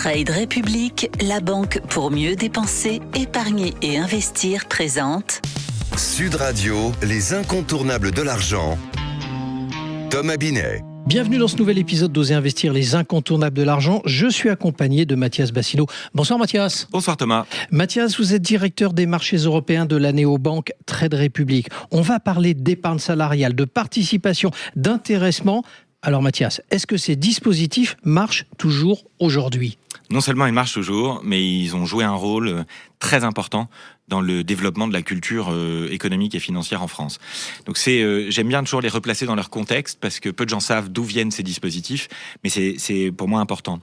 Trade Republic, la banque pour mieux dépenser, épargner et investir présente Sud Radio, les incontournables de l'argent. Thomas Binet. Bienvenue dans ce nouvel épisode d'Oser investir, les incontournables de l'argent. Je suis accompagné de Mathias Bassino. Bonsoir Mathias. Bonsoir Thomas. Mathias, vous êtes directeur des marchés européens de la néobanque Trade Republic. On va parler d'épargne salariale, de participation, d'intéressement. Alors Mathias, est-ce que ces dispositifs marchent toujours aujourd'hui ? Non seulement ils marchent toujours, mais ils ont joué un rôle très important dans le développement de la culture économique et financière en France. Donc j'aime bien toujours les replacer dans leur contexte parce que peu de gens savent d'où viennent ces dispositifs, mais c'est pour moi important.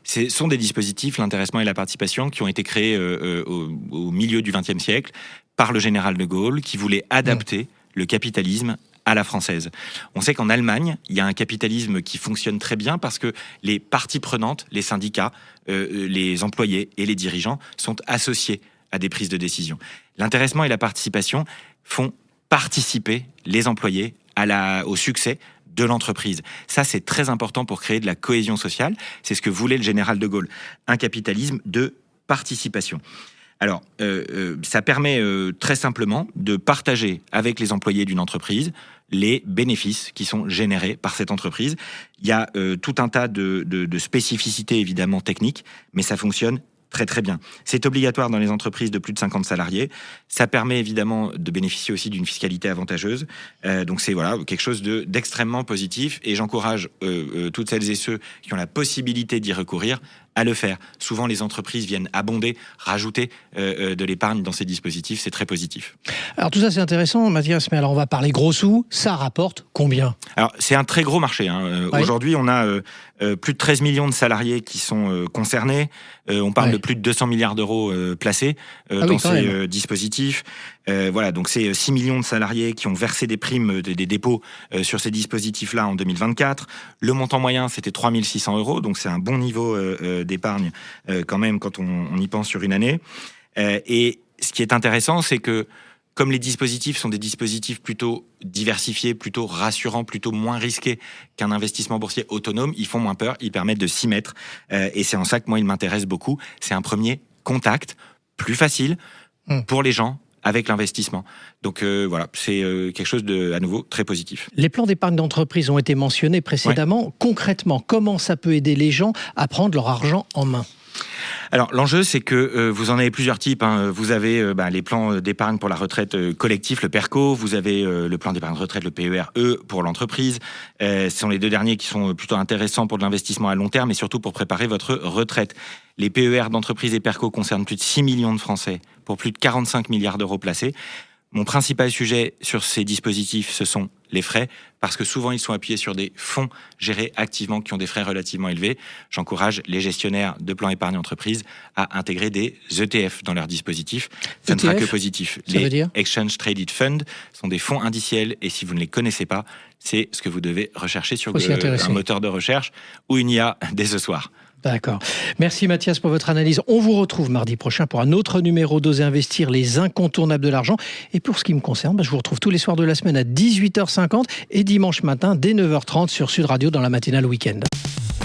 Ce sont des dispositifs, l'intéressement et la participation, qui ont été créés au milieu du XXe siècle par le général de Gaulle, qui voulait adapter le capitalisme à la française. On sait qu'en Allemagne, il y a un capitalisme qui fonctionne très bien parce que les parties prenantes, les syndicats, les employés et les dirigeants sont associés à des prises de décision. L'intéressement et la participation font participer les employés au succès de l'entreprise. Ça, c'est très important pour créer de la cohésion sociale. C'est ce que voulait le général de Gaulle. Un capitalisme de participation. Alors, ça permet très simplement de partager avec les employés d'une entreprise les bénéfices qui sont générés par cette entreprise. Il y a tout un tas de spécificités évidemment techniques, mais ça fonctionne très très bien. C'est obligatoire dans les entreprises de plus de 50 salariés. Ça permet évidemment de bénéficier aussi d'une fiscalité avantageuse. Donc c'est quelque chose d'extrêmement positif et j'encourage toutes celles et ceux qui ont la possibilité d'y recourir à le faire. Souvent, les entreprises viennent abonder, rajouter de l'épargne dans ces dispositifs. C'est très positif. Alors tout ça, c'est intéressant, Mathias, mais alors on va parler gros sous. Ça rapporte combien ? Alors, c'est un très gros marché. Oui. Aujourd'hui, on a plus de 13 millions de salariés qui sont concernés. On parle de plus de 200 milliards d'euros placés dans ces dispositifs. Donc c'est 6 millions de salariés qui ont versé des primes, des dépôts sur ces dispositifs-là en 2024. Le montant moyen, c'était 3 600 euros, donc c'est un bon niveau d'épargne quand même quand on y pense sur une année. Et ce qui est intéressant, c'est que comme les dispositifs sont des dispositifs plutôt diversifiés, plutôt rassurants, plutôt moins risqués qu'un investissement boursier autonome, ils font moins peur, ils permettent de s'y mettre. Et c'est en ça que moi, ils m'intéressent beaucoup. C'est un premier contact plus facile pour les gens avec l'investissement. Donc c'est quelque chose de, à nouveau, très positif. Les plans d'épargne d'entreprise ont été mentionnés précédemment. Ouais. Concrètement, comment ça peut aider les gens à prendre leur argent en main ? Alors l'enjeu, c'est que vous en avez plusieurs types. Vous avez les plans d'épargne pour la retraite collectif, le PERCO. Vous avez le plan d'épargne retraite, le PERE pour l'entreprise. Ce sont les deux derniers qui sont plutôt intéressants pour de l'investissement à long terme et surtout pour préparer votre retraite. Les PER d'entreprise et PERCO concernent plus de 6 millions de Français pour plus de 45 milliards d'euros placés. Mon principal sujet sur ces dispositifs, ce sont les frais, parce que souvent ils sont appuyés sur des fonds gérés activement qui ont des frais relativement élevés. J'encourage les gestionnaires de plans épargne entreprise à intégrer des ETF dans leurs dispositifs. Ça ne sera que positif. Les Exchange Traded Fund sont des fonds indiciels et si vous ne les connaissez pas, c'est ce que vous devez rechercher sur un moteur de recherche ou une IA dès ce soir. D'accord. Merci Mathias pour votre analyse. On vous retrouve mardi prochain pour un autre numéro d'Oser investir, les incontournables de l'argent. Et pour ce qui me concerne, je vous retrouve tous les soirs de la semaine à 18h50 et dimanche matin dès 9h30 sur Sud Radio dans la matinale week-end.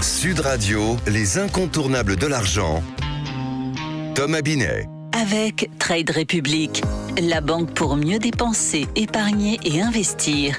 Sud Radio, les incontournables de l'argent. Thomas Binet. Avec Trade Republic, la banque pour mieux dépenser, épargner et investir.